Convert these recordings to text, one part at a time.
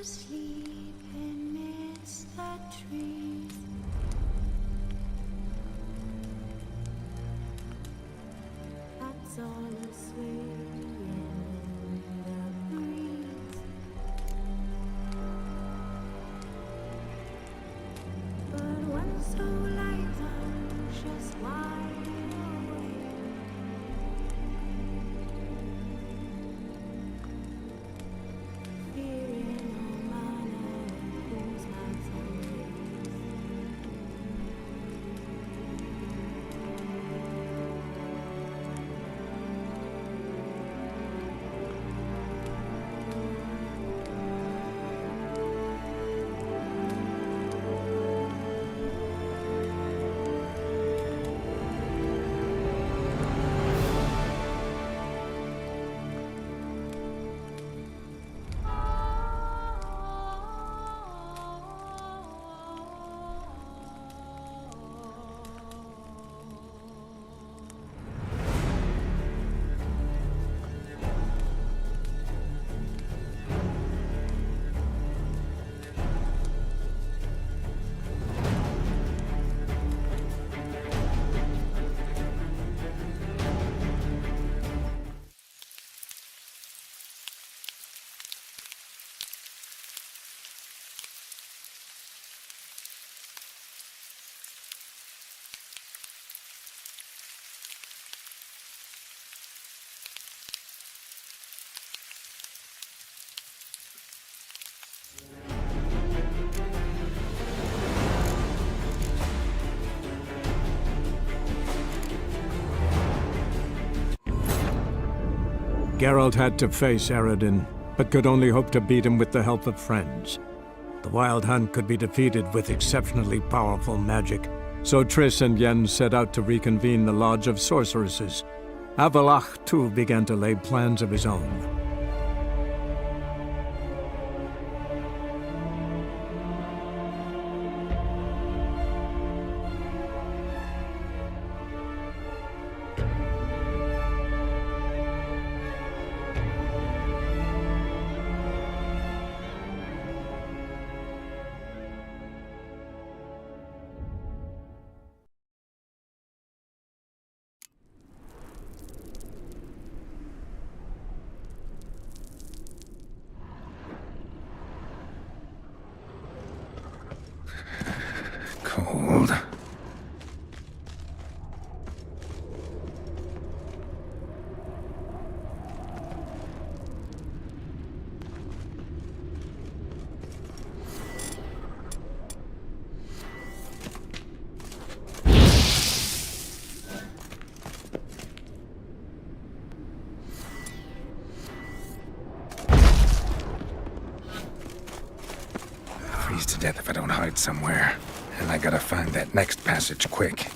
asleep amidst the trees. That's all a swaying in the breeze. But when so light, I'm just wide awake. Fearing all manner of things have Geralt had to face Eredin, but could only hope to beat him with the help of friends. The Wild Hunt could be defeated with exceptionally powerful magic, so Triss and Yen set out to reconvene the Lodge of Sorceresses. Avallac'h, too, began to lay plans of his own. Cold. Freeze to death if I don't hide somewhere. And I gotta find that next passage quick.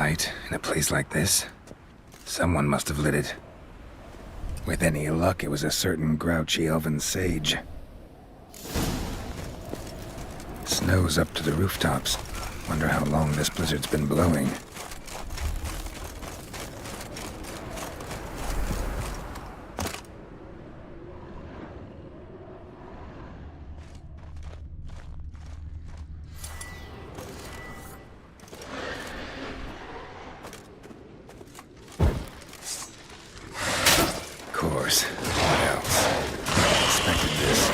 light in a place like this? Someone must have lit it. With any luck, it was a certain grouchy elven sage. Snow's up to the rooftops. Wonder how long this blizzard's been blowing. Of course. What else? I expected this.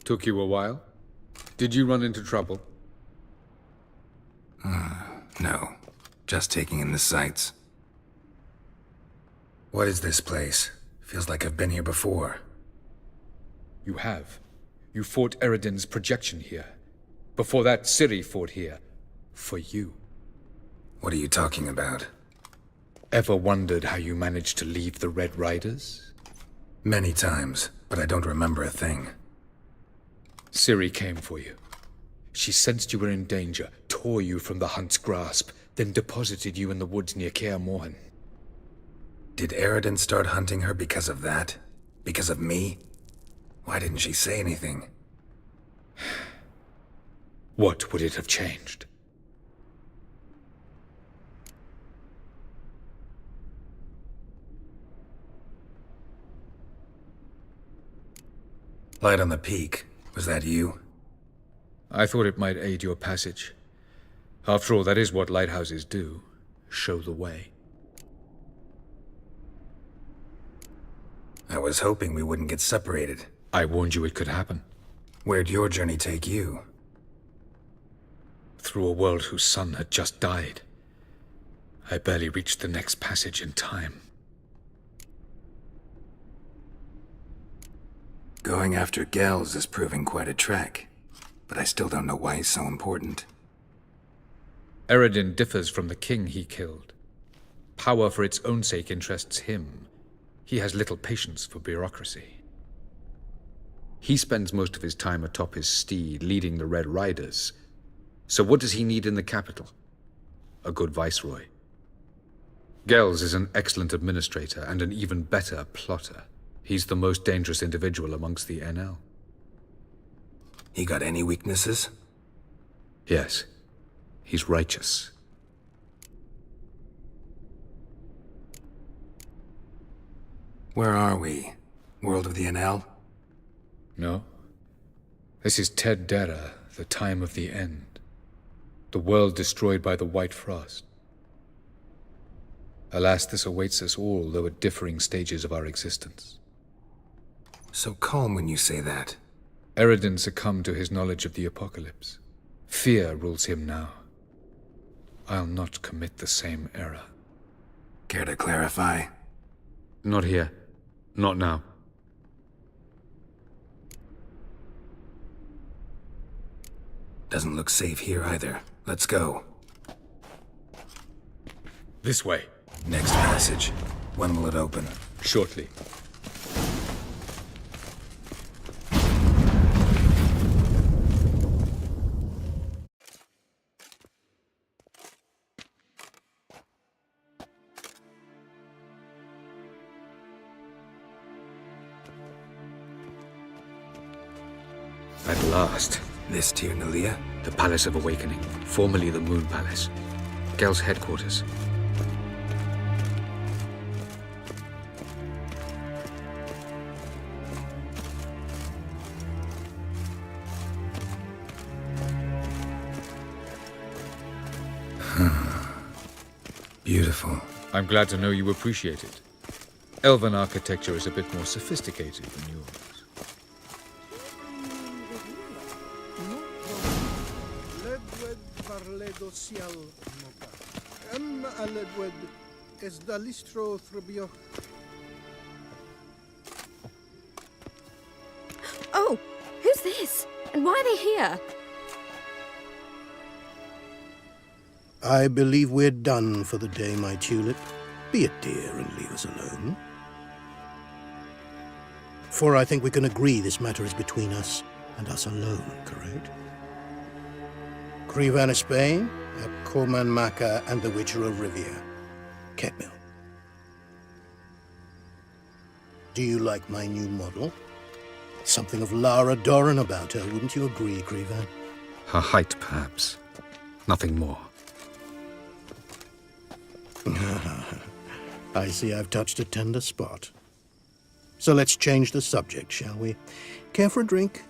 Took you a while? Did you run into trouble? No. Just taking in the sights. What is this place? Feels like I've been here before. You have. You fought Eredin's projection here. Before that, Ciri fought here. For you. What are you talking about? Ever wondered how you managed to leave the Red Riders? Many times, but I don't remember a thing. Ciri came for you. She sensed you were in danger, tore you from the Hunt's grasp, then deposited you in the woods near Kaer Morhen. Did Eredin start hunting her because of that? Because of me? Why didn't she say anything? What would it have changed? Light on the peak. Was that you? I thought it might aid your passage. After all, that is what lighthouses do. Show the way. I was hoping we wouldn't get separated. I warned you it could happen. Where'd your journey take you? Through a world whose sun had just died. I barely reached the next passage in time. Going after Gels is proving quite a trek, but I still don't know why he's so important. Eredin differs from the king he killed. Power for its own sake interests him. He has little patience for bureaucracy. He spends most of his time atop his steed, leading the Red Riders. So what does he need in the capital? A good viceroy. Gels is an excellent administrator and an even better plotter. He's the most dangerous individual amongst the NL. He got any weaknesses? Yes. He's righteous. Where are we? World of the NL? No. This is Ted Dara, the time of the end. The world destroyed by the White Frost. Alas, this awaits us all, though at differing stages of our existence. So calm when you say that. Eredin succumbed to his knowledge of the apocalypse. Fear rules him now. I'll not commit the same error. Care to clarify? Not here. Not now. Doesn't look safe here either. Let's go. This way. Next passage. When will it open? Shortly. At last. This Tir Nalia? The Palace of Awakening, formerly the Moon Palace. Gel's headquarters. Beautiful. I'm glad to know you appreciate it. Elven architecture is a bit more sophisticated than yours. Oh, who's this? And why are they here? I believe we're done for the day, my tulip. Be a dear and leave us alone. For I think we can agree this matter is between us and us alone, correct? Krivan of Spain, Corman Maka, and the Witcher of Rivia. Ketmil. Do you like my new model? Something of Lara Doran about her, wouldn't you agree, Krivan? Her height, perhaps. Nothing more. I see I've touched a tender spot. So let's change the subject, shall we? Care for a drink?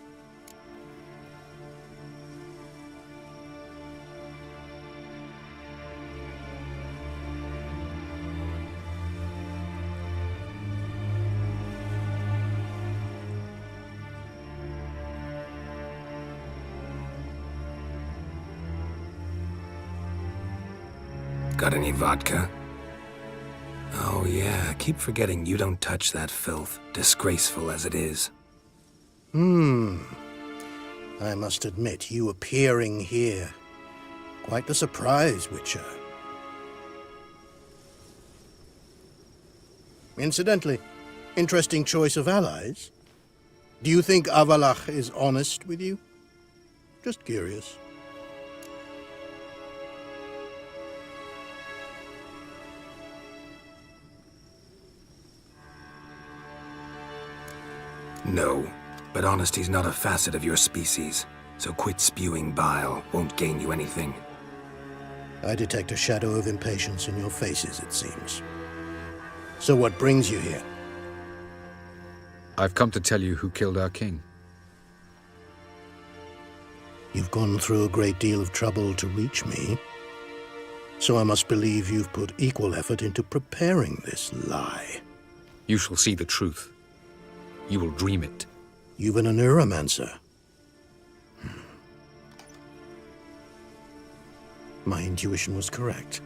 Got any vodka? Oh, Oh yeah, I keep forgetting you don't touch that filth, disgraceful as it is. I must admit, you appearing here, quite the surprise, Witcher. Incidentally, interesting choice of allies. Do you think Avallac'h is honest with you? Just curious. No, but honesty's not a facet of your species, so quit spewing bile, won't gain you anything. I detect a shadow of impatience in your faces, it seems. So what brings you here? I've come to tell you who killed our king. You've gone through a great deal of trouble to reach me, so I must believe you've put equal effort into preparing this lie. You shall see the truth. You will dream it. You've been a neuromancer. My intuition was correct.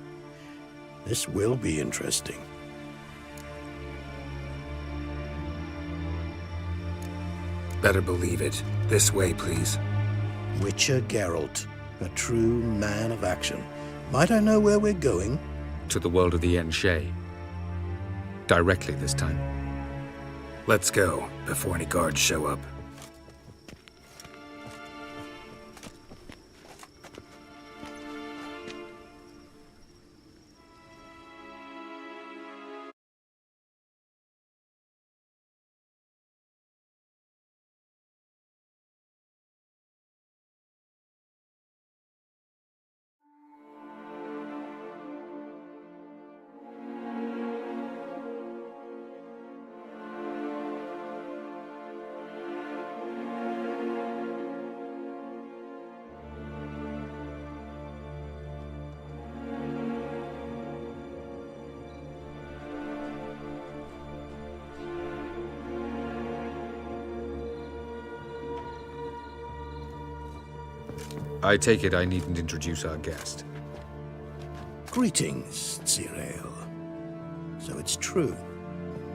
This will be interesting. Better believe it. This way, please. Witcher Geralt, a true man of action. Might I know where we're going? To the world of the Yen Shay. Directly this time. Let's go, before any guards show up. I take it I needn't introduce our guest. Greetings, Zirael. So it's true.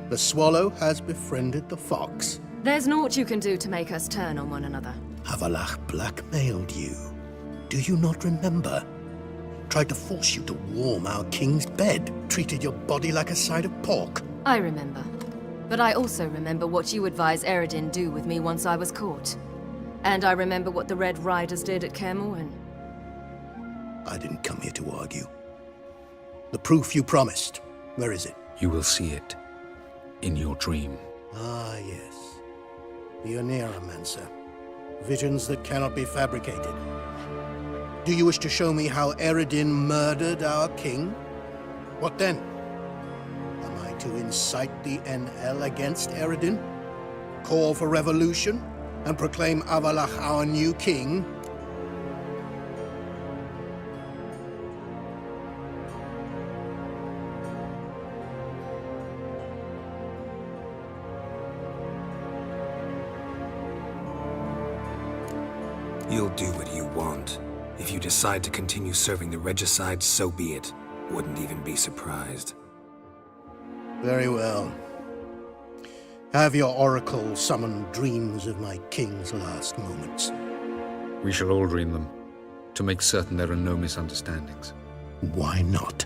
The swallow has befriended the fox. There's naught you can do to make us turn on one another. Avallac'h blackmailed you. Do you not remember? Tried to force you to warm our king's bed. Treated your body like a side of pork. I remember. But I also remember what you advised Eredin do with me once I was caught. And I remember what the Red Riders did at Kaer Morhen. I didn't come here to argue. The proof you promised. Where is it? You will see it. In your dream. Ah, yes. The Oneiromancer. Visions that cannot be fabricated. Do you wish to show me how Eredin murdered our king? What then? Am I to incite the NL against Eredin? Call for revolution? And proclaim Avallac'h our new king? You'll do what you want. If you decide to continue serving the regicide, so be it. Wouldn't even be surprised. Very well. Have your oracle summon dreams of my king's last moments. We shall all dream them, to make certain there are no misunderstandings. Why not?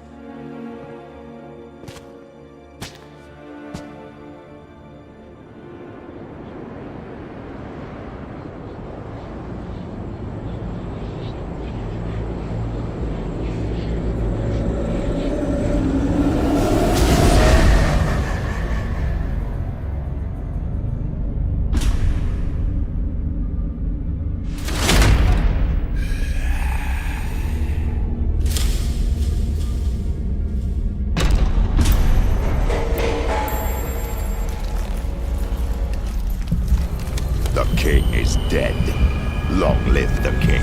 The king is dead. Long live the king.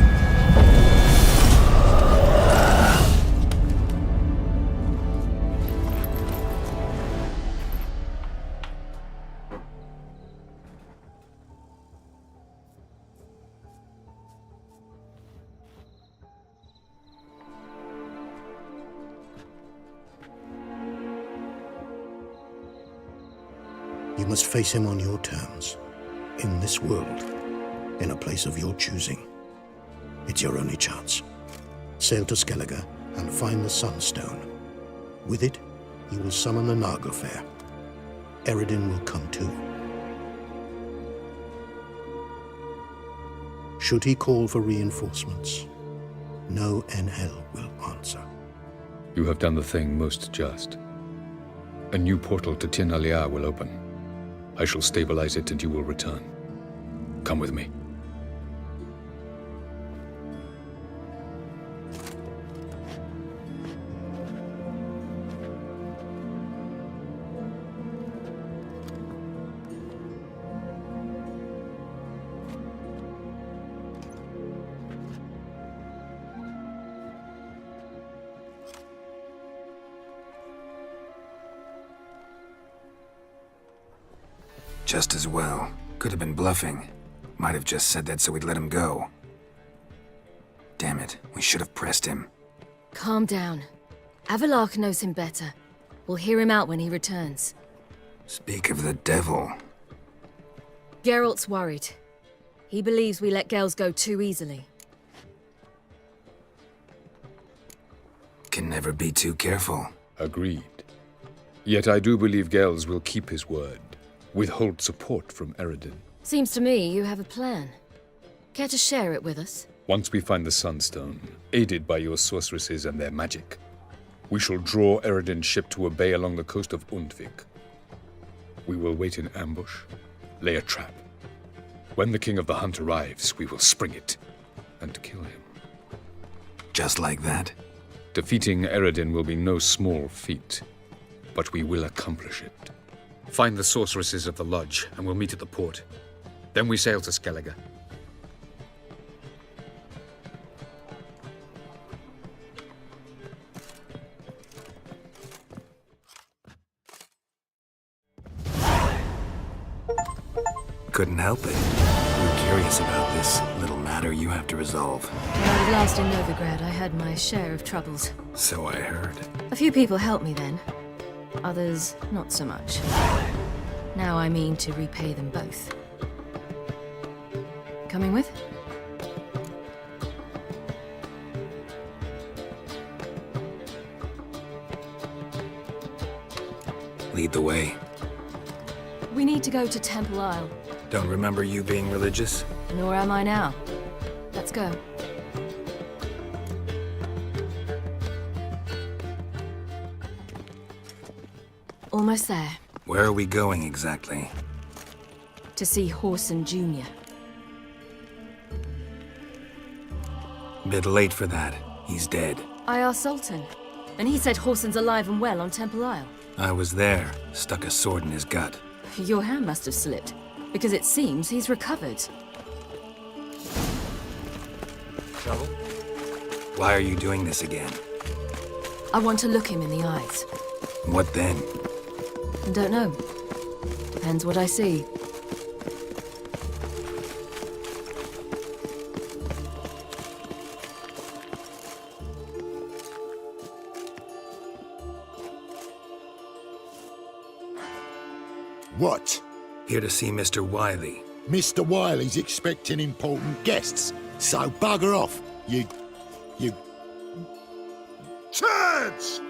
You must face him on your terms, in this world, in a place of your choosing. It's your only chance. Sail to Skellige and find the Sunstone. With it, you will summon the Nagelfare. Eredin will come too. Should he call for reinforcements, no NL will answer. You have done the thing most just. A new portal to Tir na Liar will open. I shall stabilize it and you will return. Come with me. Just as well. Could have been bluffing. Might have just said that so we'd let him go. Damn it, we should have pressed him. Calm down. Avalok knows him better. We'll hear him out when he returns. Speak of the devil. Geralt's worried. He believes we let Gels go too easily. Can never be too careful. Agreed. Yet I do believe Gels will keep his word. Withhold support from Eredin. Seems to me you have a plan. Care to share it with us? Once we find the Sunstone, aided by your sorceresses and their magic, we shall draw Eredin's ship to a bay along the coast of Undvik. We will wait in ambush, lay a trap. When the King of the Hunt arrives, we will spring it and kill him. Just like that? Defeating Eredin will be no small feat, but we will accomplish it. Find the sorceresses of the Lodge, and we'll meet at the port. Then we sail to Skellige. Couldn't help it. We're curious about this little matter you have to resolve. When I was last in Novigrad, I had my share of troubles. So I heard. A few people helped me then. Others, not so much. Now I mean to repay them both. Coming with? Lead the way. We need to go to Temple Isle. Don't remember you being religious? Nor am I now. Let's go. Almost there. Where are we going exactly? To see Whoreson Jr. Bit late for that. He's dead. I asked Sultan, and he said Whoreson's alive and well on Temple Isle. I was there. Stuck a sword in his gut. Your hand must have slipped, because it seems he's recovered. Trouble? Why are you doing this again? I want to look him in the eyes. What then? Don't know. Depends what I see. What? Here to see Mr. Wiley. Mr. Wiley's expecting important guests, so bugger off, you turds!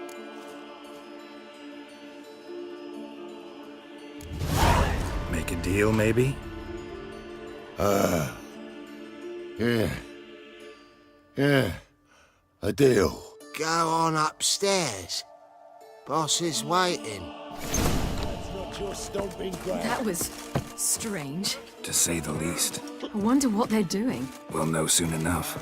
Make a deal, maybe? Yeah, a deal. Go on upstairs. Boss is waiting. That was strange. To say the least. I wonder what they're doing. We'll know soon enough.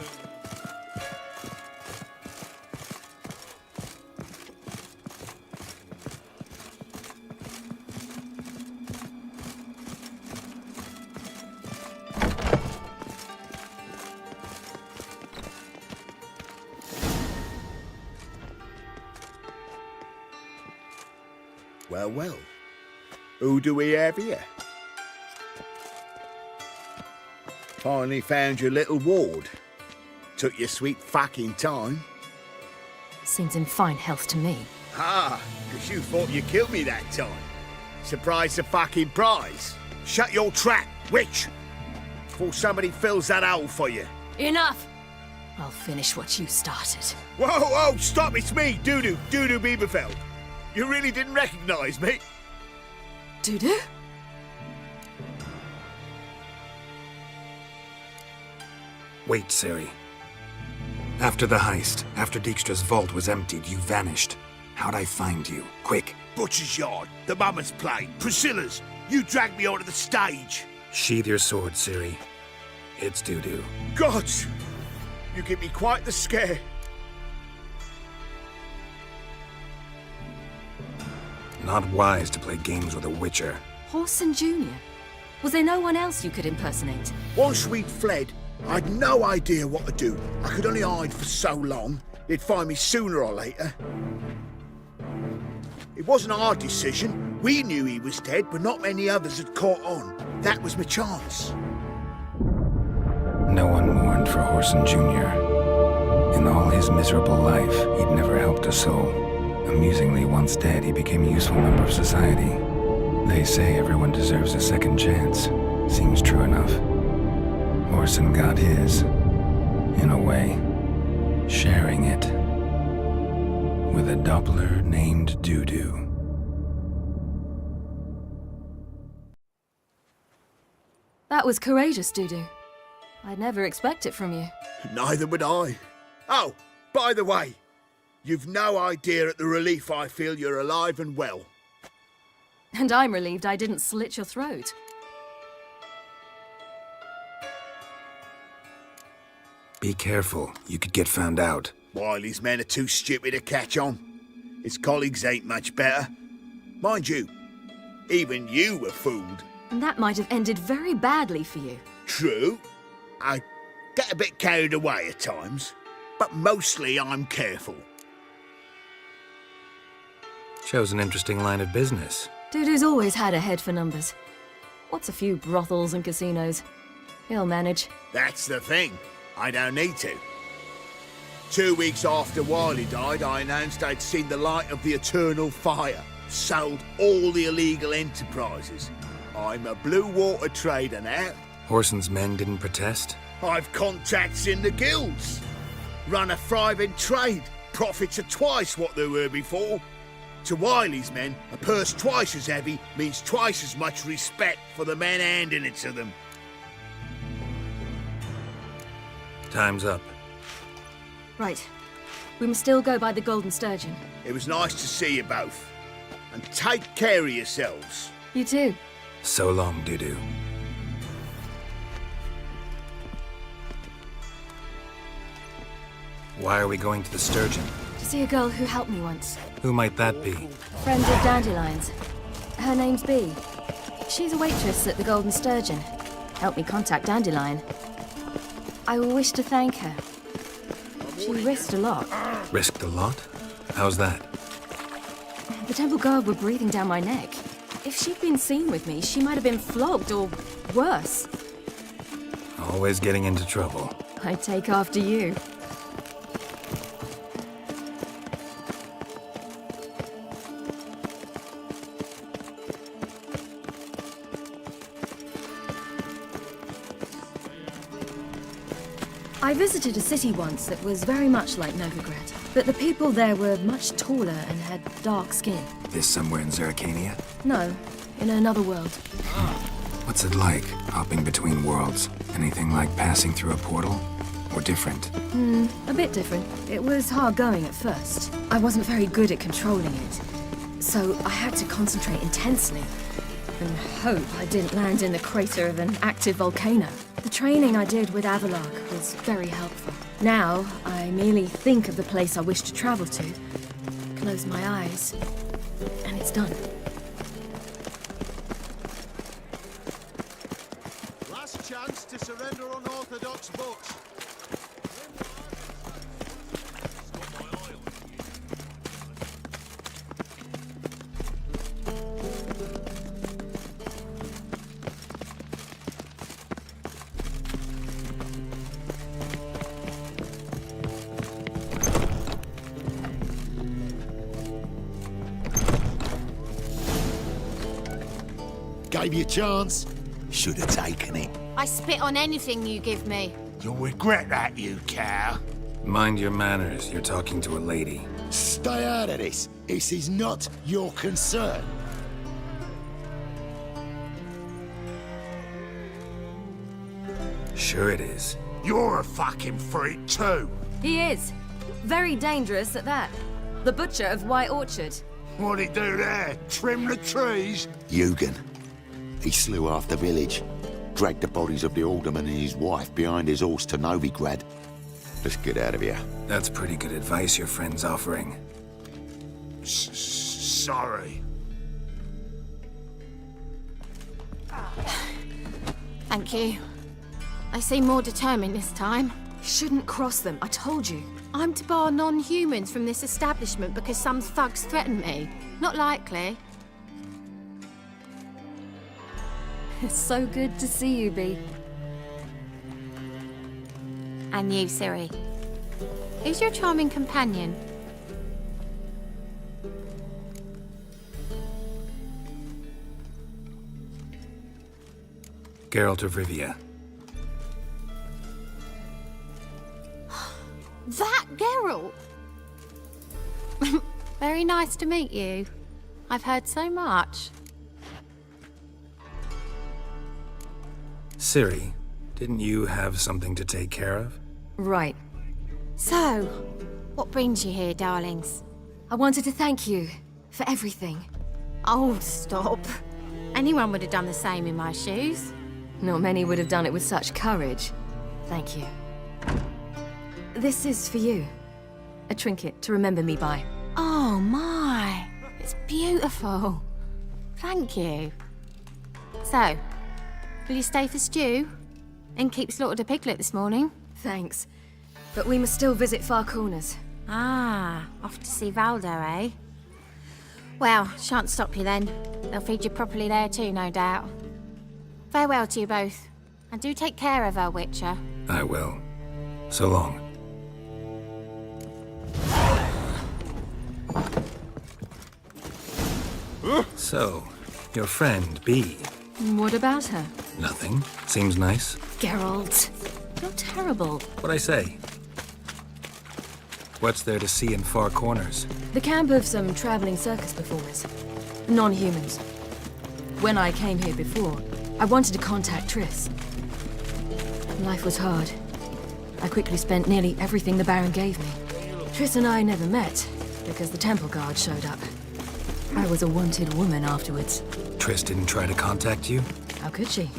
Well, well. Who do we have here? Finally found your little ward. Took your sweet fucking time. Seems in fine health to me. Ah, because you thought you killed me that time. Surprise the fucking prize. Shut your trap, witch! Before somebody fills that hole for you. Enough! I'll finish what you started. Whoa, whoa, stop, it's me, Dudu Bieberfeld. You really didn't recognize me? Dudu? Wait, Ciri. After the heist, after Dijkstra's vault was emptied, you vanished. How'd I find you? Quick. Butcher's Yard, the Mama's Play, Priscilla's. You dragged me onto the stage. Sheathe your sword, Ciri. It's Dudu. Gods! You give me quite the scare. Not wise to play games with a witcher. Whoreson Jr.? Was there no one else you could impersonate? Once we'd fled, I'd no idea what to do. I could only hide for so long. They'd find me sooner or later. It wasn't our decision. We knew he was dead, but not many others had caught on. That was my chance. No one mourned for Whoreson Jr. In all his miserable life, he'd never helped a soul. Amusingly, once dead, he became a useful member of society. They say everyone deserves a second chance. Seems true enough. Whoreson got his, in a way, sharing it with a Doppler named Dudu. That was courageous, Dudu. I'd never expect it from you. Neither would I. Oh, by the way, you've no idea at the relief I feel you're alive and well. And I'm relieved I didn't slit your throat. Be careful, you could get found out. Wiley's men are too stupid to catch on. His colleagues ain't much better. Mind you, even you were fooled. And that might have ended very badly for you. True. I get a bit carried away at times, but mostly I'm careful. Shows an interesting line of business. Dudu's always had a head for numbers. What's a few brothels and casinos? He'll manage. That's the thing. I don't need to. 2 weeks after Wiley died, I announced I'd seen the light of the eternal fire. Sold all the illegal enterprises. I'm a blue water trader now. Whoreson's men didn't protest? I've contacts in the guilds. Run a thriving trade. Profits are twice what they were before. To Wiley's men, a purse twice as heavy means twice as much respect for the men handing it to them. Time's up. Right. We must still go by the Golden Sturgeon. It was nice to see you both. And take care of yourselves. You too. So long, Dudu. Why are we going to the Sturgeon? To see a girl who helped me once. Who might that be? Friend of Dandelion's. Her name's Bee. She's a waitress at the Golden Sturgeon. Helped me contact Dandelion. I wish to thank her. She risked a lot. Risked a lot? How's that? The temple guard were breathing down my neck. If she'd been seen with me, she might have been flogged or worse. Always getting into trouble. I take after you. I visited a city once that was very much like Novigrad, but the people there were much taller and had dark skin. This somewhere in Zerrikania? No, in another world. What's it like, hopping between worlds? Anything like passing through a portal? Or different? A bit different. It was hard going at first. I wasn't very good at controlling it, so I had to concentrate intensely and hope I didn't land in the crater of an active volcano. The training I did with Avalark was very helpful. Now, I merely think of the place I wish to travel to, close my eyes, and it's done. Last chance to surrender unorthodox books. Gave you a chance. Should have taken it. I spit on anything you give me. You'll regret that, you cow. Mind your manners, you're talking to a lady. Stay out of this. This is not your concern. Sure it is. You're a fucking freak too. He is. Very dangerous at that. The butcher of White Orchard. What'd he do there? Trim the trees? Eugen. He slew half the village. Dragged the bodies of the alderman and his wife behind his horse to Novigrad. Let's get out of here. That's pretty good advice your friend's offering. Sorry. Thank you. They seem more determined this time. Shouldn't cross them, I told you. I'm to bar non-humans from this establishment because some thugs threaten me. Not likely. It's so good to see you, Bee. And you, Ciri. Who's your charming companion? Geralt of Rivia. That Geralt! Very nice to meet you. I've heard so much. Ciri, didn't you have something to take care of? Right. So, what brings you here, darlings? I wanted to thank you for everything. Oh, stop. Anyone would have done the same in my shoes. Not many would have done it with such courage. Thank you. This is for you. A trinket to remember me by. Oh my, it's beautiful. Thank you. So, will you stay for stew? Innkeep slaughtered a piglet this morning. Thanks. But we must still visit Far Corners. Ah, off to see Valdo, eh? Well, shan't stop you then. They'll feed you properly there too, no doubt. Farewell to you both. And do take care of her, Witcher. I will. So long. So, your friend, Bee. What about her? Nothing. Seems nice. Geralt, you're terrible. What'd I say? What's there to see in Far Corners? The camp of some traveling circus performers. Non-humans. When I came here before, I wanted to contact Triss. Life was hard. I quickly spent nearly everything the Baron gave me. Triss and I never met, because the Temple Guard showed up. I was a wanted woman afterwards. Triss didn't try to contact you? How could she?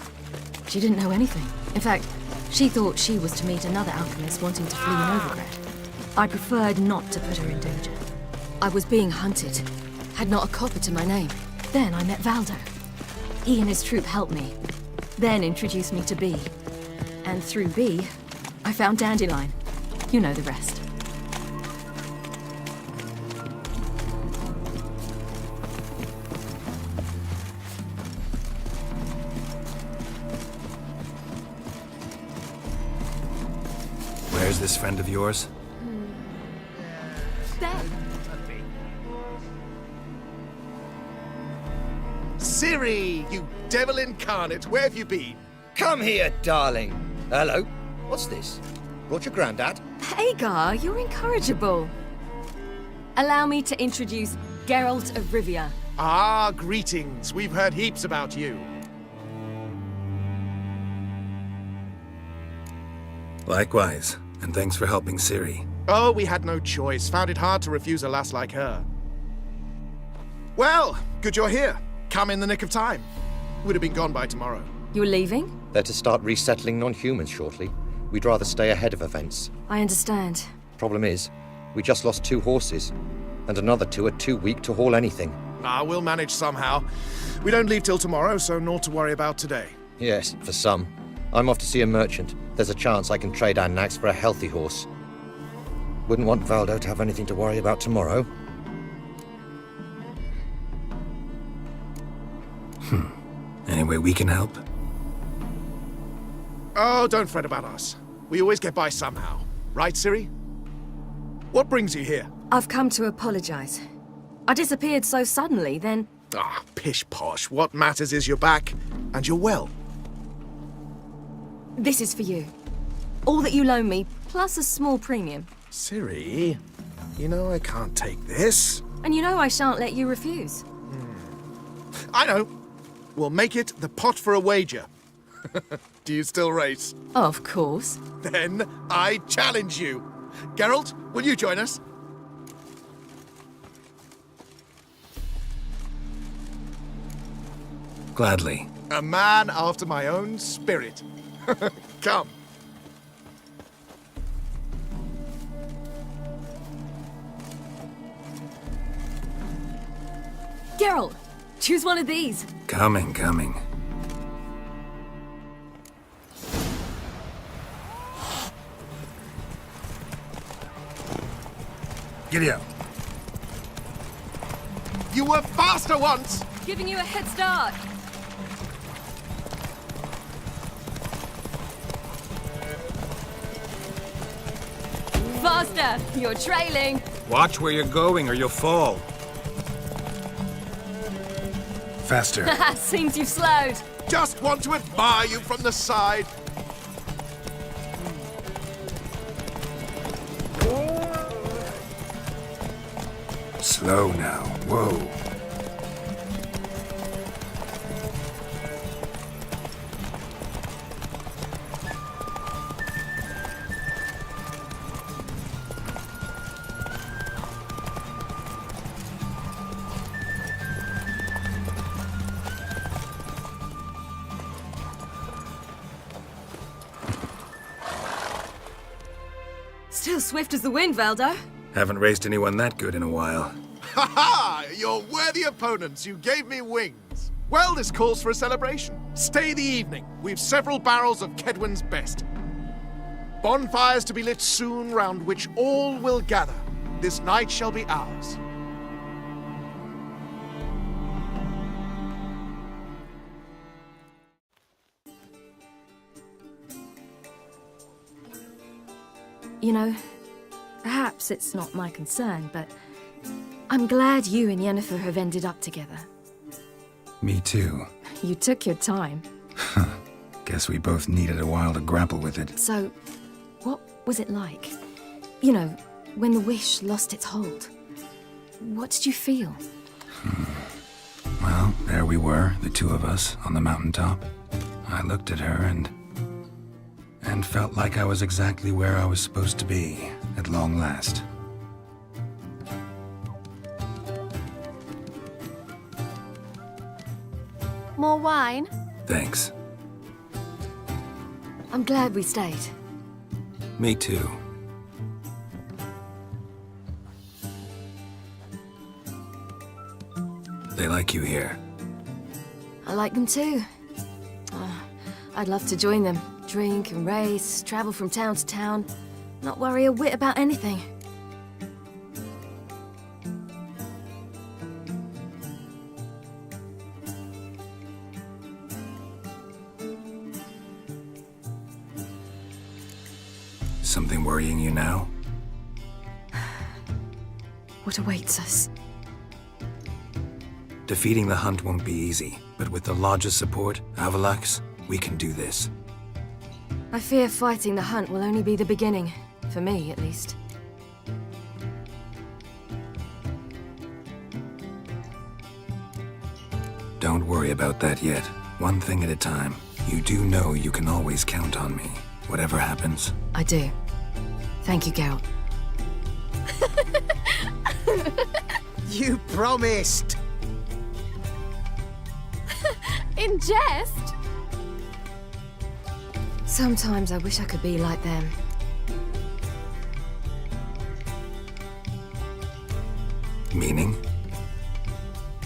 She didn't know anything. In fact, she thought she was to meet another alchemist wanting to flee Novigrad. I preferred not to put her in danger. I was being hunted. Had not a copper to my name. Then I met Valdo. He and his troop helped me. Then introduced me to Bee. And through Bee, I found Dandelion. You know the rest. Where's this friend of yours? There. Ciri, you devil incarnate, where have you been? Come here, darling. Hello. What's this? Brought your granddad? Hagar, you're incorrigible. Allow me to introduce Geralt of Rivia. Ah, greetings. We've heard heaps about you. Likewise, and thanks for helping Ciri. Oh, we had no choice. Found it hard to refuse a lass like her. Well, good you're here. Come in the nick of time. Would have been gone by tomorrow. You're leaving? They're to start resettling non-humans shortly. We'd rather stay ahead of events. I understand. Problem is, we just lost 2 horses, and another 2 are too weak to haul anything. Ah, we'll manage somehow. We don't leave till tomorrow, so naught to worry about today. Yes, for some. I'm off to see a merchant. There's a chance I can trade our nags for a healthy horse. Wouldn't want Valdo to have anything to worry about tomorrow. Any way we can help? Oh, don't fret about us. We always get by somehow. Right, Ciri? What brings you here? I've come to apologize. I disappeared so suddenly, then Ah, pish-posh. What matters is you're back, and you're well. This is for you. All that you loan me, plus a small premium. Ciri, you know I can't take this. And you know I shan't let you refuse. I know. We'll make it the pot for a wager. Do you still race? Of course. Then I challenge you. Geralt, will you join us? Gladly. A man after my own spirit. Come. Geralt, choose one of these. Coming. Giddy up. You were faster once! Giving you a head start. Faster! You're trailing. Watch where you're going or you'll fall. Faster. Seems you've slowed. Just want to admire you from the side. Slow now. Whoa. Still swift as the wind, Valdo. Haven't raced anyone that good in a while. Ha ha! You're worthy opponents. You gave me wings. Well, this calls for a celebration. Stay the evening. We've several barrels of Kedwen's best. Bonfires to be lit soon, round which all will gather. This night shall be ours. You know, perhaps it's not my concern, but I'm glad you and Yennefer have ended up together. Me too. You took your time. Guess we both needed a while to grapple with it. So, what was it like? You know, when the wish lost its hold. What did you feel? Well, there we were, the two of us, on the mountaintop. I looked at her and felt like I was exactly where I was supposed to be, at long last. More wine? Thanks. I'm glad we stayed. Me too. They like you here. I like them too. I'd love to join them. Drink and race, travel from town to town. Not worry a whit about anything. Something worrying you now? What awaits us? Defeating the Hunt won't be easy, but with the Lodge's support, Avalax, we can do this. I fear fighting the Hunt will only be the beginning. For me, at least. Don't worry about that yet. One thing at a time. You do know you can always count on me, whatever happens. I do. Thank you, Geralt. You promised! In jest? Sometimes I wish I could be like them. Meaning?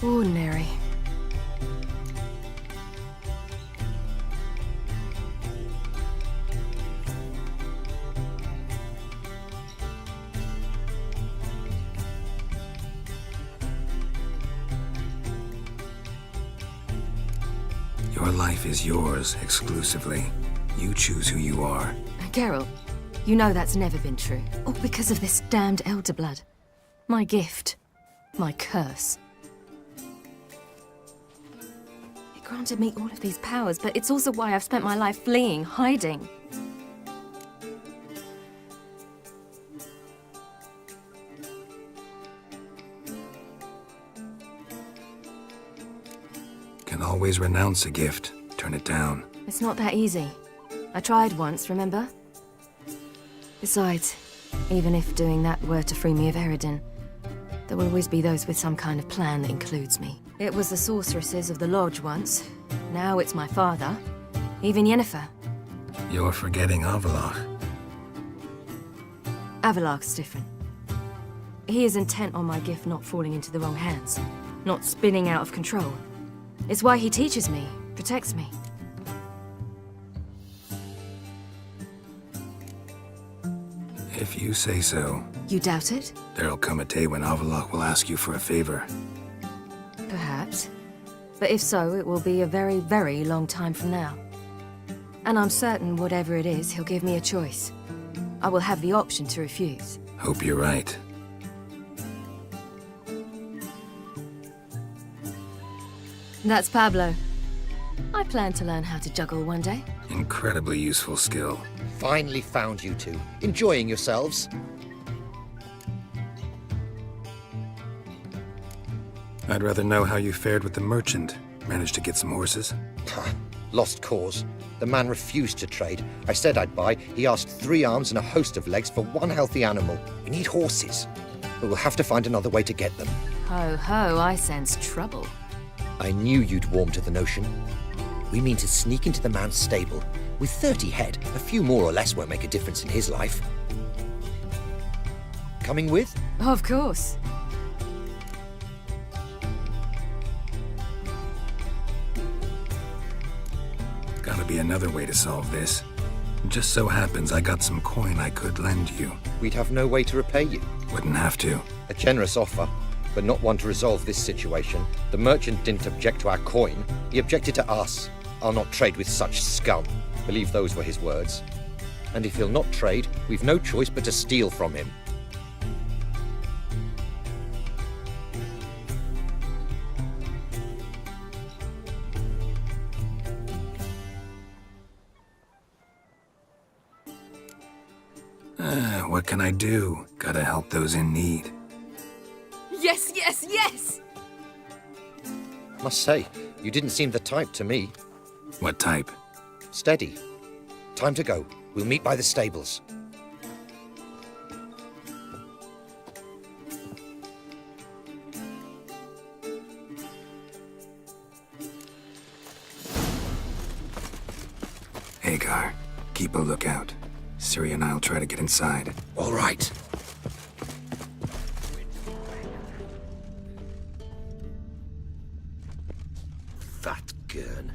Ordinary. Your life is yours exclusively. You choose who you are. Geralt, you know that's never been true. All because of this damned Elder Blood. My gift. My curse. granted me all of these powers, but it's also why I've spent my life fleeing, hiding. Can always renounce a gift, turn it down. It's not that easy. I tried once, remember? Besides, even if doing that were to free me of Eredin, there will always be those with some kind of plan that includes me. It was the sorceresses of the Lodge once. Now it's my father. Even Yennefer. You're forgetting Avallac'h. Avallac'h's different. He is intent on my gift not falling into the wrong hands, not spinning out of control. It's why he teaches me, protects me. If you say so. You doubt it? There'll come a day when Avallac'h will ask you for a favor. Perhaps. But if so, it will be a very, very long time from now. And I'm certain whatever it is, he'll give me a choice. I will have the option to refuse. Hope you're right. That's Pablo. I plan to learn how to juggle one day. Incredibly useful skill. Finally found you two. Enjoying yourselves? I'd rather know how you fared with the merchant. Managed to get some horses? Lost cause. The man refused to trade. I said I'd buy. He asked 3 arms and a host of legs for one healthy animal. We need horses. But we'll have to find another way to get them. Ho ho, I sense trouble. I knew you'd warm to the notion. We mean to sneak into the man's stable. With 30 head, a few more or less won't make a difference in his life. Coming with? Of course. Gotta be another way to solve this. Just so happens I got some coin I could lend you. We'd have no way to repay you. Wouldn't have to. A generous offer, but not one to resolve this situation. The merchant didn't object to our coin. He objected to us. I'll not trade with such scum. Believe those were his words. And if he'll not trade, we've no choice but to steal from him. What can I do? Gotta help those in need. Yes, yes, yes! Must say, you didn't seem the type to me. What type? Steady. Time to go. We'll meet by the stables. Hagar, keep a lookout. Ciri and I'll try to get inside. All right. Fat gurn.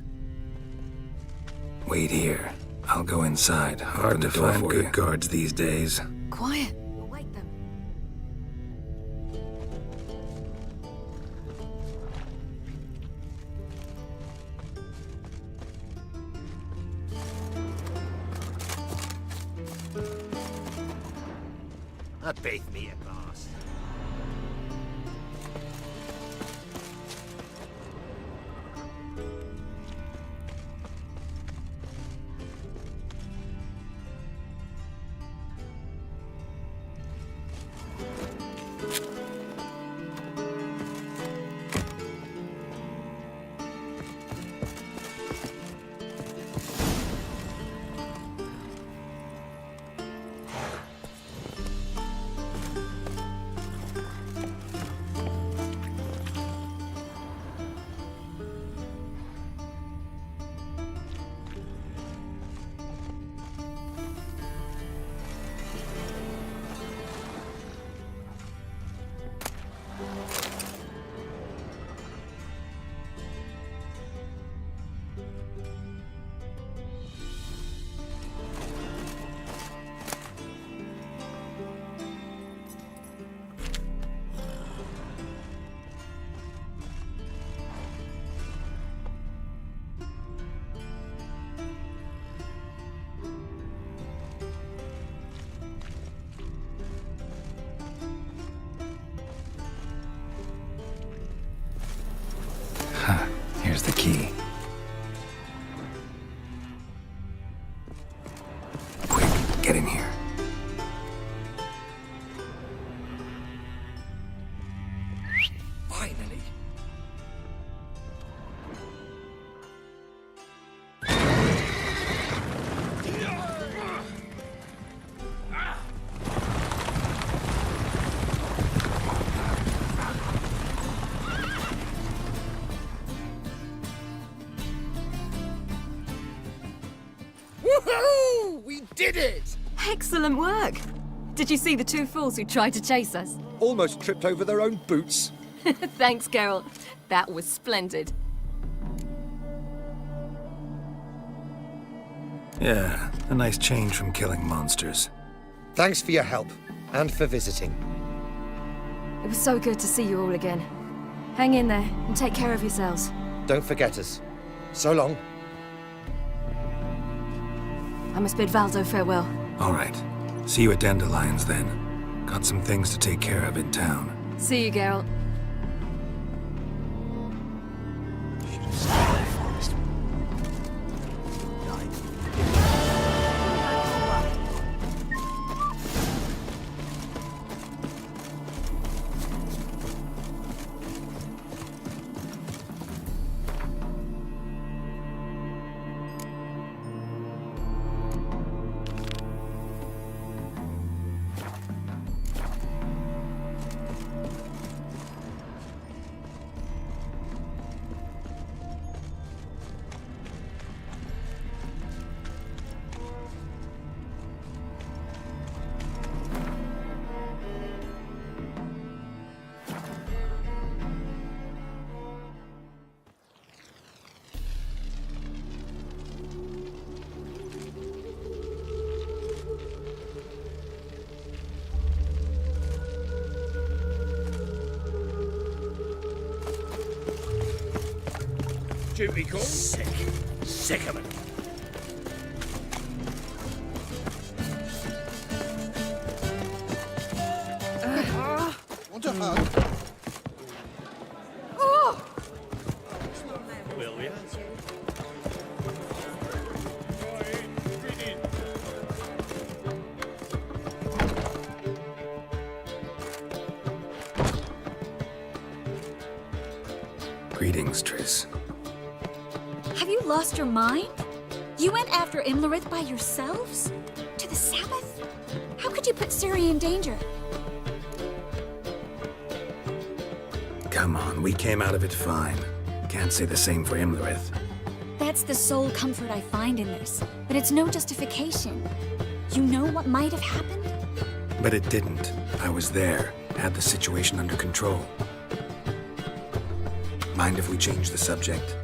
Wait here. I'll go inside. Hard to find good guards these days. Quiet. We'll wake them. That beat me at last. Here's the key. Woohoo! We did it! Excellent work! Did you see the two fools who tried to chase us? Almost tripped over their own boots. Thanks, Geralt. That was splendid. Yeah, a nice change from killing monsters. Thanks for your help, and for visiting. It was so good to see you all again. Hang in there, and take care of yourselves. Don't forget us. So long. I must bid Valdo farewell. All right. See you at Dandelions, then. Got some things to take care of in town. See you, Geralt. Duty call? Sick of it. Want a hug? Will we? Greetings, Triss. Have you lost your mind? You went after Imlerith by yourselves? To the Sabbath? How could you put Ciri in danger? Come on, we came out of it fine. Can't say the same for Imlerith. That's the sole comfort I find in this. But it's no justification. You know what might have happened? But it didn't. I was there, had the situation under control. Mind if we change the subject?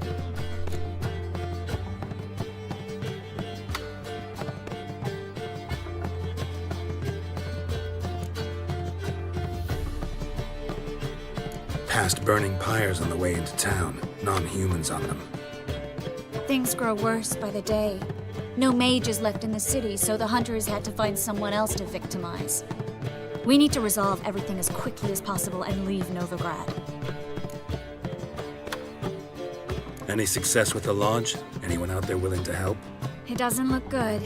Past burning pyres on the way into town, non-humans on them. Things grow worse by the day. No mages left in the city, so the hunters had to find someone else to victimize. We need to resolve everything as quickly as possible and leave Novigrad. Any success with the launch? Anyone out there willing to help? It doesn't look good.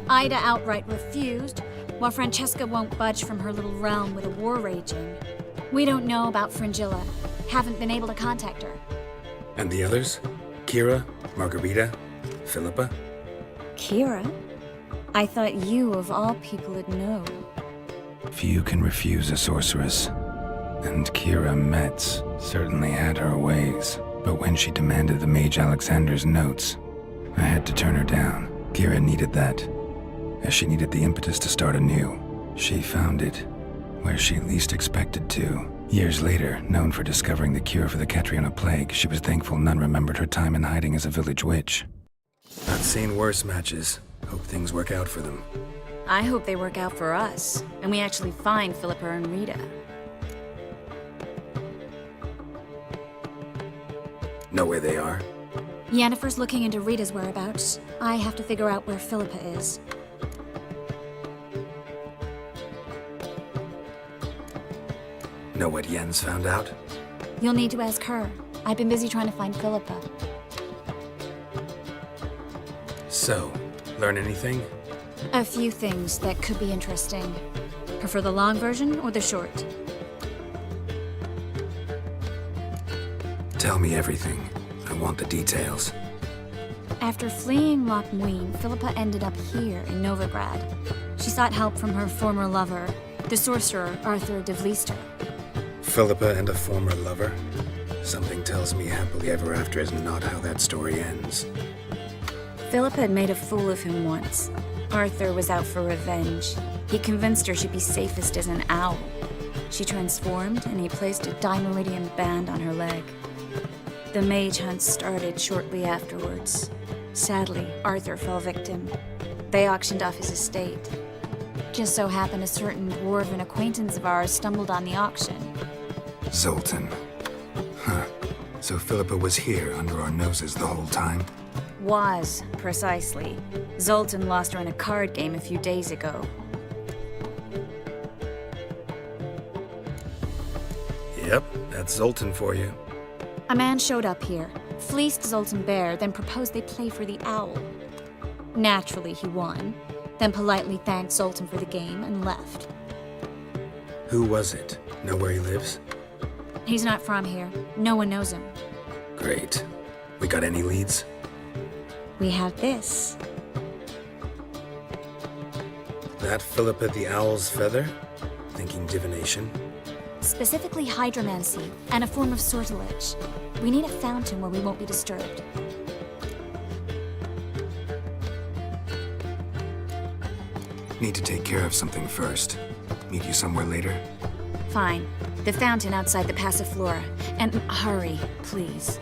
Ida outright refused, while Francesca won't budge from her little realm with a war raging. We don't know about Fringilla. Haven't been able to contact her. And the others? Kira? Margarita? Philippa? Kira? I thought you, of all people, would know. Few can refuse a sorceress. And Kira Metz certainly had her ways. But when she demanded the Mage Alexander's notes, I had to turn her down. Kira needed that, as she needed the impetus to start anew. She found it where she least expected to. Years later, known for discovering the cure for the Catriona plague, she was thankful none remembered her time in hiding as a village witch. I've seen worse matches. Hope things work out for them. I hope they work out for us, and we actually find Philippa and Rita. Know where they are? Yennefer's looking into Rita's whereabouts. I have to figure out where Philippa is. Know what Jens found out? You'll need to ask her. I've been busy trying to find Philippa. So, learn anything? A few things that could be interesting. Prefer the long version or the short? Tell me everything. I want the details. After fleeing Loch Muin, Philippa ended up here in Novigrad. She sought help from her former lover, the sorcerer Arthur de Vlister. Philippa and a former lover? Something tells me happily ever after is not how that story ends. Philippa had made a fool of him once. Arthur was out for revenge. He convinced her she'd be safest as an owl. She transformed, and he placed a Dimeridian band on her leg. The mage hunt started shortly afterwards. Sadly, Arthur fell victim. They auctioned off his estate. Just so happened a certain dwarven acquaintance of ours stumbled on the auction. Zoltan. Huh. So Philippa was here under our noses the whole time? Was, precisely. Zoltan lost her in a card game a few days ago. Yep, that's Zoltan for you. A man showed up here, fleeced Zoltan bare, then proposed they play for the owl. Naturally, he won, then politely thanked Zoltan for the game and left. Who was it? Know where he lives? He's not from here. No one knows him. Great. We got any leads? We have this. That Philippa the Owl's feather? Thinking divination? Specifically hydromancy, and a form of sortilege. We need a fountain where we won't be disturbed. Need to take care of something first. Meet you somewhere later? Fine. The fountain outside the Passiflora. And hurry, please.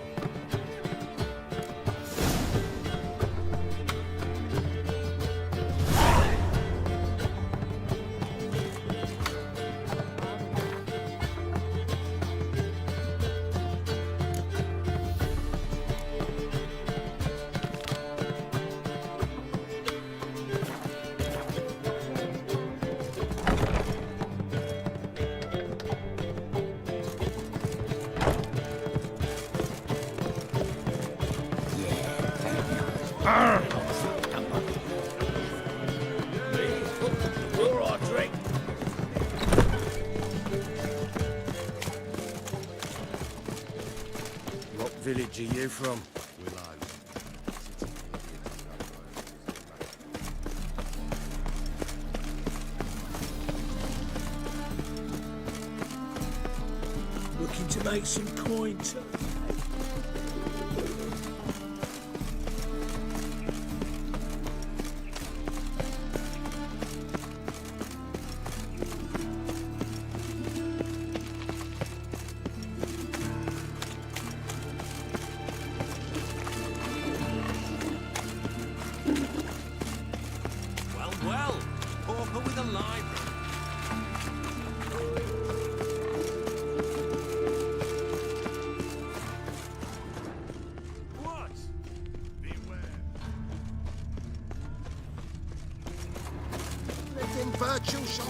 What village are you from? Looking to make some coin, sir. Well, pauper with a library. What? Beware. Live in virtual shop.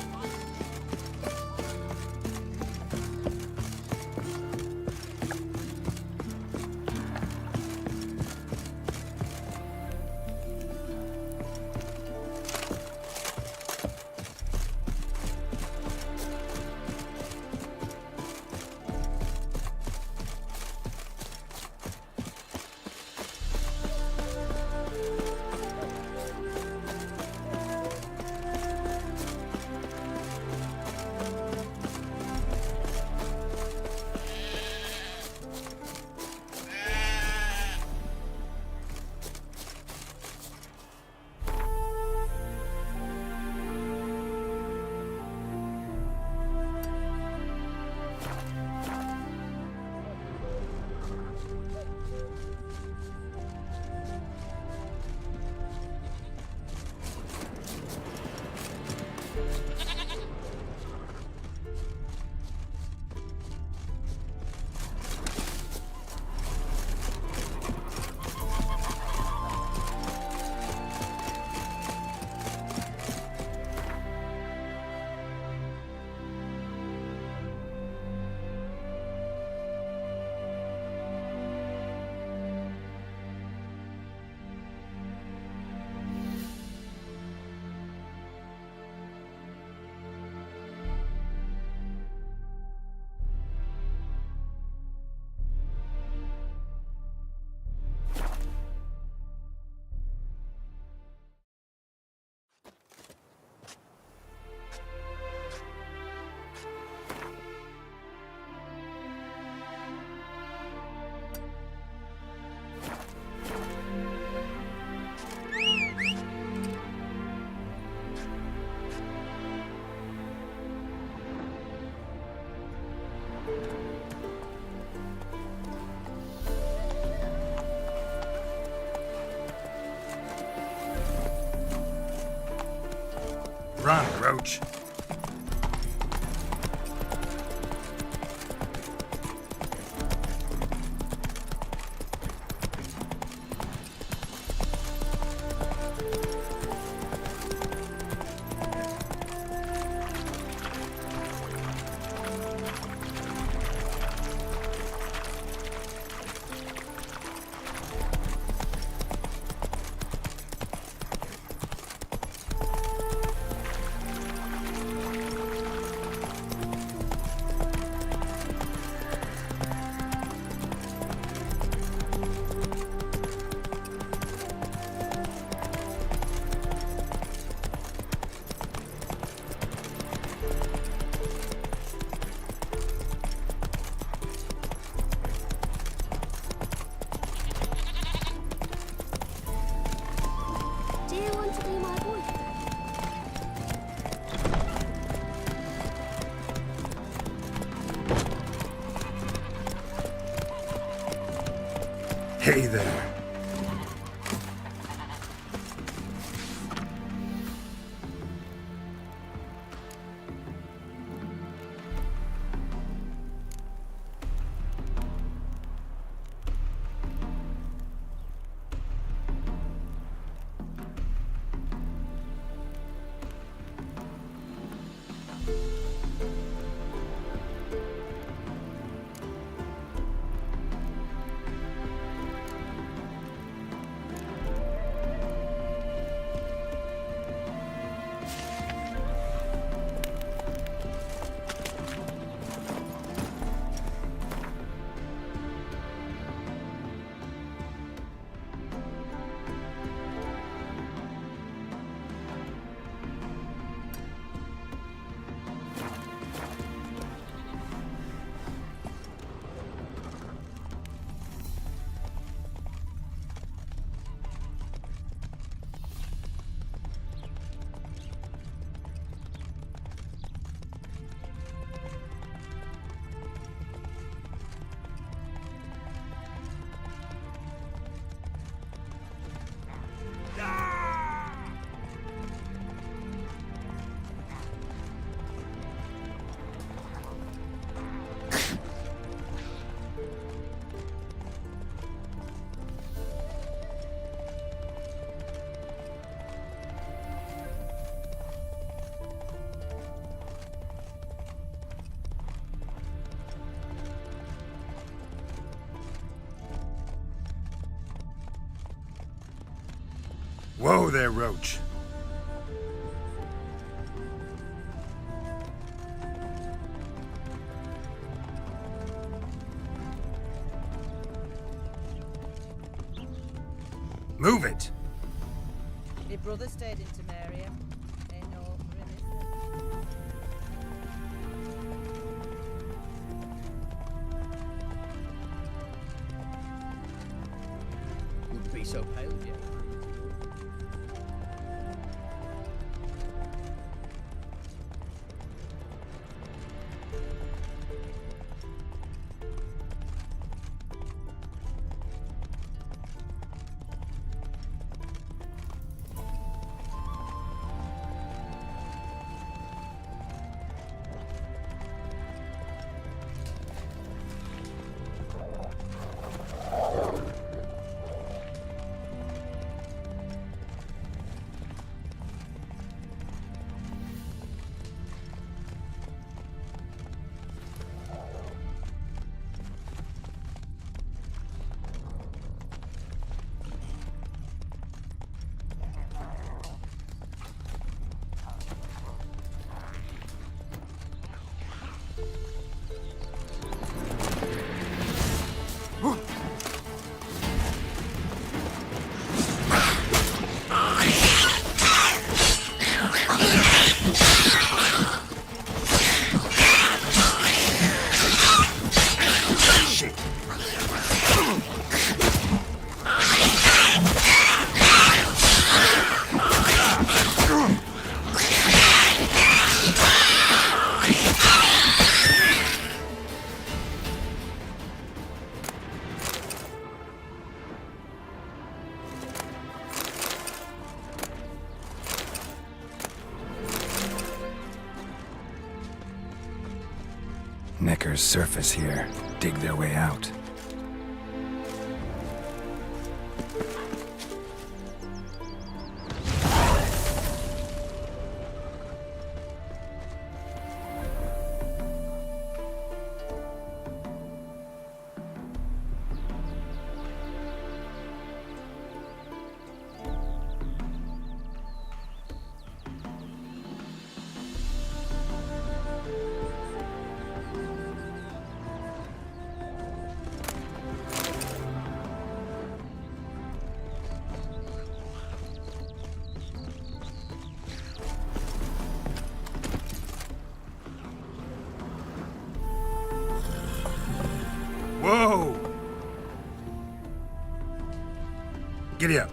Run, Roach. Do you want to be my boyfriend? Hey there. Whoa there, Roach. Move it! My brother stayed in Temeria. Ain't no hope for him, is there? Wouldn't be so pale yet. Neckers surface here, dig their way out. Whoa! Giddy up.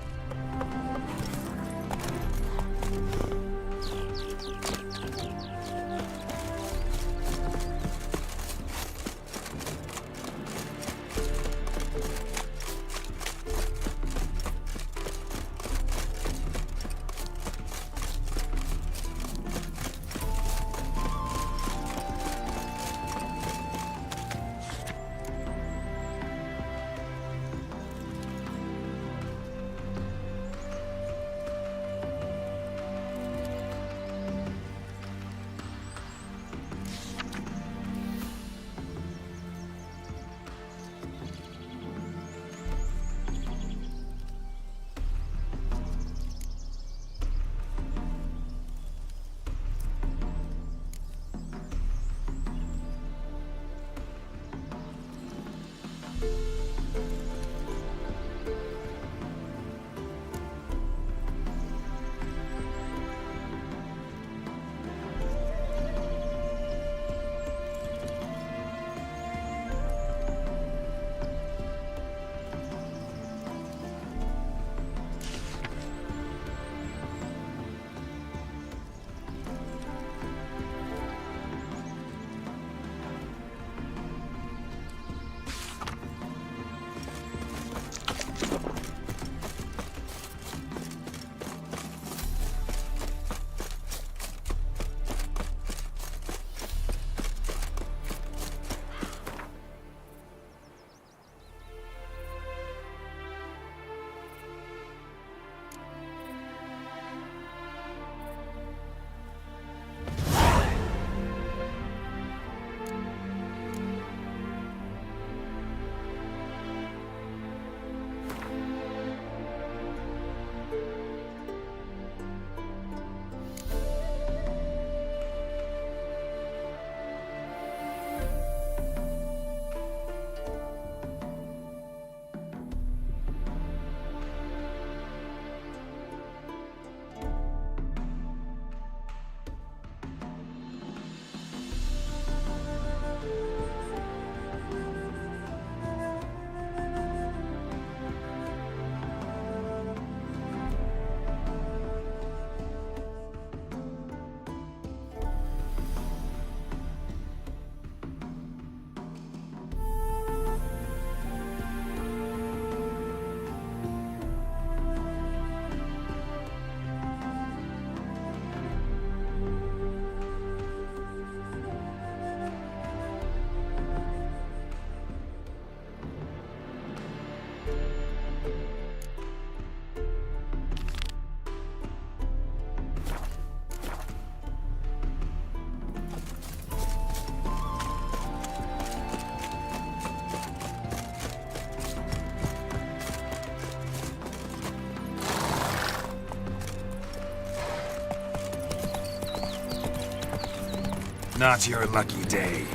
Not your lucky day.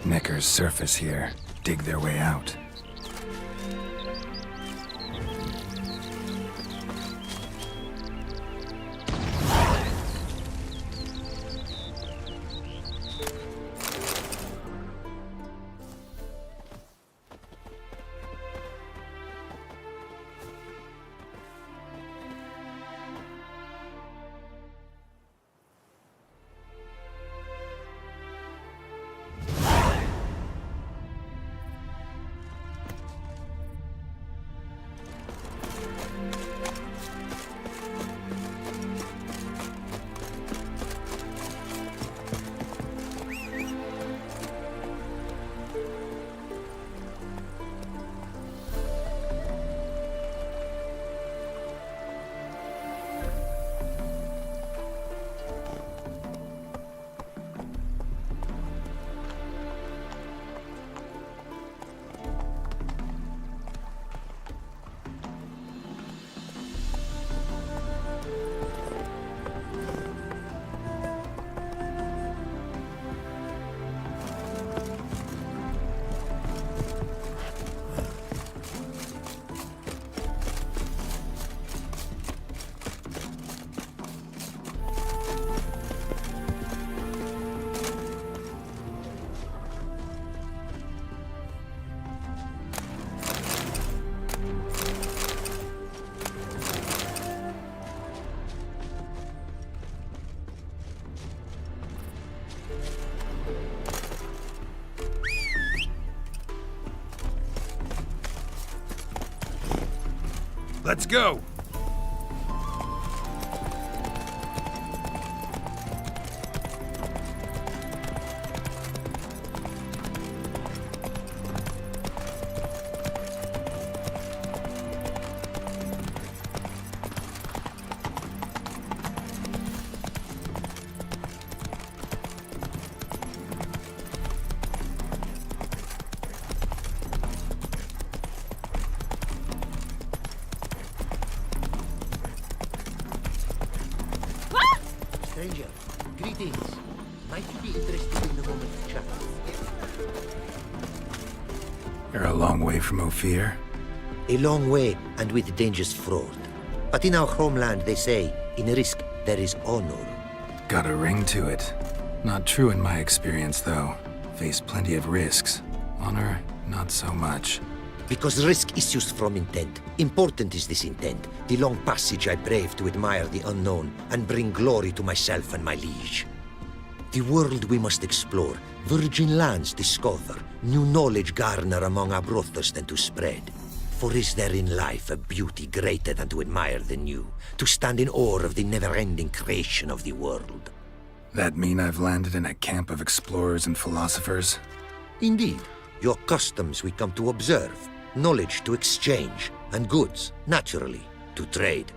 Neckers surface here, dig their way out. Let's go! Stranger, greetings. Might you be interested in a moment's chat? You're a long way from Ophir. A long way, and with dangers fraught. But in our homeland, they say, in risk there is honor. Got a ring to it. Not true in my experience, though. Faced plenty of risks. Honor, not so much. Because risk issues from intent. Important is this intent. The long passage I brave to admire the unknown and bring glory to myself and my liege. The world we must explore, virgin lands discover, new knowledge garner among our brothers than to spread. For is there in life a beauty greater than to admire the new, to stand in awe of the never-ending creation of the world? That mean I've landed in a camp of explorers and philosophers? Indeed. Your customs we come to observe, knowledge to exchange, and goods, naturally, to trade.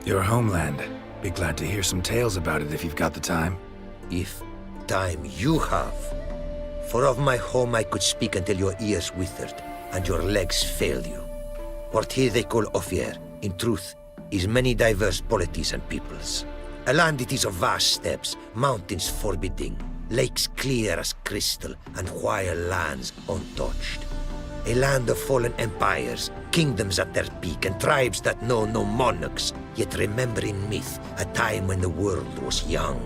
Your homeland. Be glad to hear some tales about it if you've got the time. If time you have. For of my home I could speak until your ears withered, and your legs failed you. What here they call Ophir, in truth, is many diverse polities and peoples. A land it is of vast steppes, mountains forbidding, lakes clear as crystal, and wild lands untouched. A land of fallen empires, kingdoms at their peak, and tribes that know no monarchs, yet remember in myth a time when the world was young.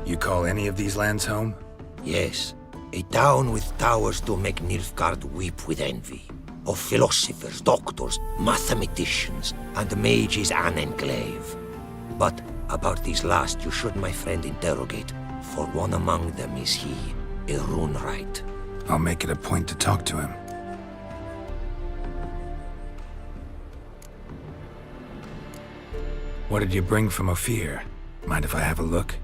You call any of these lands home? Yes, a town with towers to make Nilfgaard weep with envy. Of philosophers, doctors, mathematicians, and mages an enclave. But about these last you should, my friend, interrogate, for one among them is he, a Runewright. I'll make it a point to talk to him. What did you bring from Ophir? Mind if I have a look?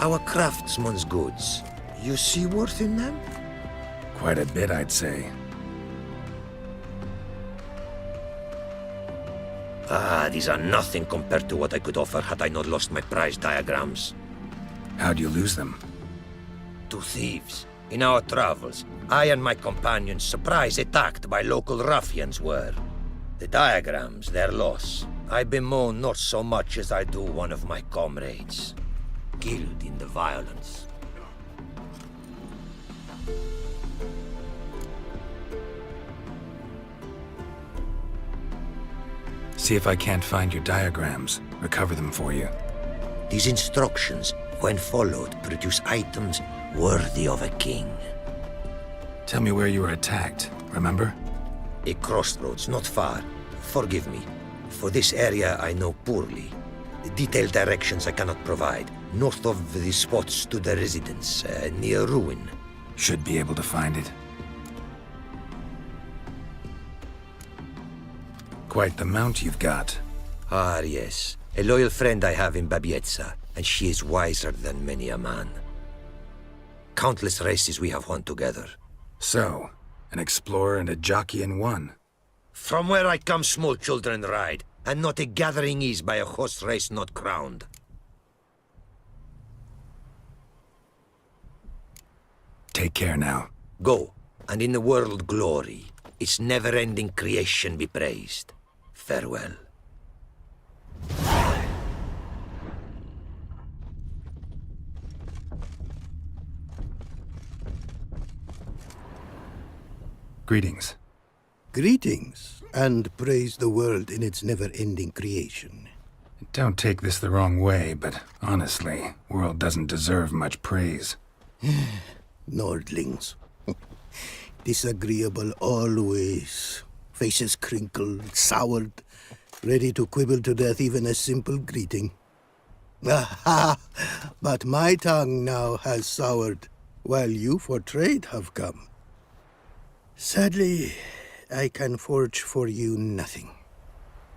Our craftsman's goods. You see worth in them? Quite a bit, I'd say. Ah, these are nothing compared to what I could offer had I not lost my prize diagrams. How'd you lose them? To thieves. In our travels, I and my companions surprise attacked by local ruffians were. The diagrams, their loss. I bemoan not so much as I do one of my comrades. Killed in the violence. See if I can't find your diagrams. Recover them for you. These instructions, when followed, produce items worthy of a king. Tell me where you were attacked, remember? A crossroads, not far. Forgive me. For this area I know poorly. Detailed directions I cannot provide. North of the spot stood a residence, near a ruin. Should be able to find it. Quite the mount you've got. Ah, yes. A loyal friend I have in Babietza, and she is wiser than many a man. Countless races we have won together. So, an explorer and a jockey in one. From where I come, small children ride, and not a gathering is by a horse race not crowned. Take care now. Go, and in the world glory, its never-ending creation be praised. Farewell. Greetings. Greetings, and praise the world in its never-ending creation. Don't take this the wrong way, but honestly, world doesn't deserve much praise. Nordlings. Disagreeable always. Faces crinkled, soured, ready to quibble to death even a simple greeting. Aha! But my tongue now has soured, while you for trade have come. Sadly, I can forge for you nothing.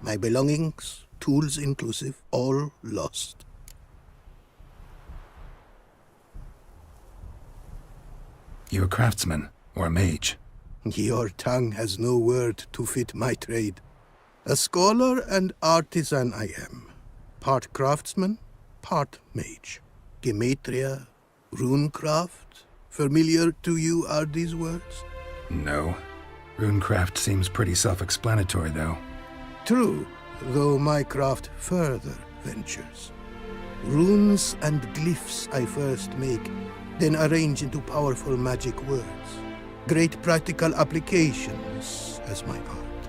My belongings, tools inclusive, all lost. You a craftsman or a mage? Your tongue has no word to fit my trade. A scholar and artisan I am. Part craftsman, part mage. Gematria, runecraft. Familiar to you are these words? No. Runecraft seems pretty self-explanatory, though. True, though my craft further ventures. Runes and glyphs I first make, then arrange into powerful magic words. Great practical applications as my art.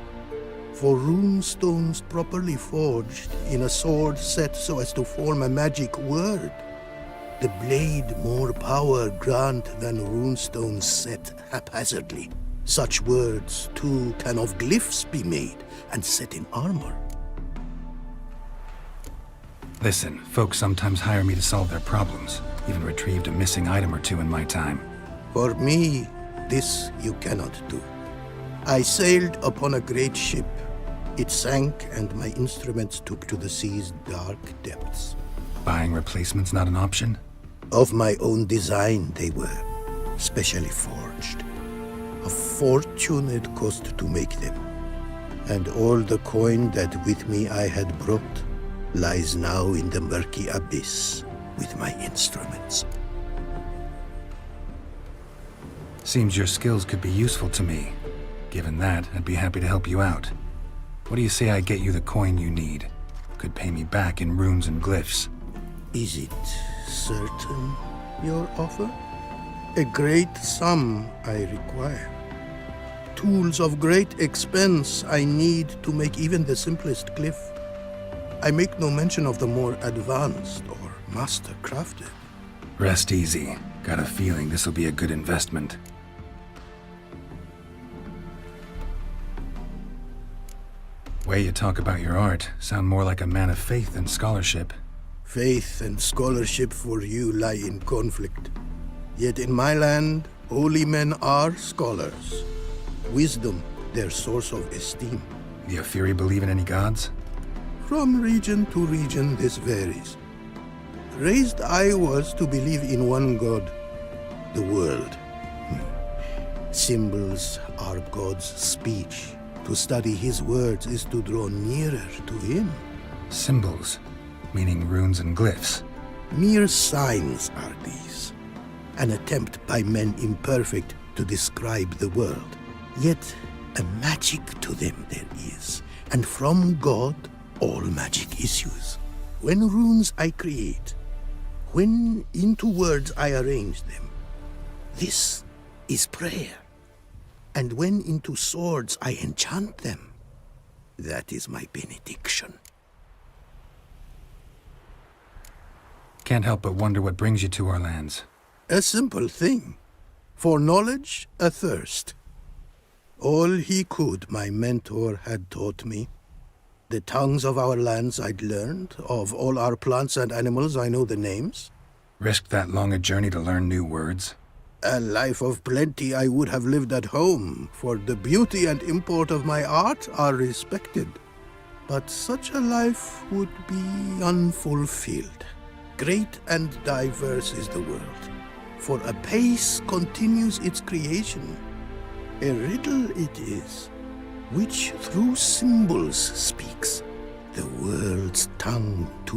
For rune stones properly forged in a sword set so as to form a magic word, the blade more power grant than runestones set haphazardly. Such words, too, can of glyphs be made and set in armor. Listen, folks sometimes hire me to solve their problems. Even retrieved a missing item or two in my time. For me, this you cannot do. I sailed upon a great ship. It sank and my instruments took to the sea's dark depths. Buying replacements not an option? Of my own design they were, specially forged. A fortune it cost to make them. And all the coin that with me I had brought lies now in the murky abyss with my instruments. Seems your skills could be useful to me. Given that, I'd be happy to help you out. What do you say I get you the coin you need? Could pay me back in runes and glyphs. Is it certain, your offer? A great sum I require. Tools of great expense I need to make even the simplest glyph. I make no mention of the more advanced or master-crafted. Rest easy. Got a feeling this'll be a good investment. Way you talk about your art sound more like a man of faith than scholarship. Faith and scholarship for you lie in conflict. Yet in my land, holy men are scholars. Wisdom, their source of esteem. The Aphiri believe in any gods? From region to region, this varies. Raised I was to believe in one god, the world. Symbols are God's speech. To study his words is to draw nearer to him. Symbols, meaning runes and glyphs. Mere signs are these. An attempt by men imperfect to describe the world. Yet a magic to them there is, and from God all magic issues. When runes I create, when into words I arrange them, this is prayer. And when into swords I enchant them, that is my benediction. Can't help but wonder what brings you to our lands. A simple thing. For knowledge, a thirst. All he could, my mentor had taught me. The tongues of our lands I'd learned. Of all our plants and animals, I know the names. Risked that long a journey to learn new words? A life of plenty I would have lived at home, for the beauty and import of my art are respected. But such a life would be unfulfilled. Great and diverse is the world, for a pace continues its creation. A riddle it is, which through symbols speaks, the world's tongue to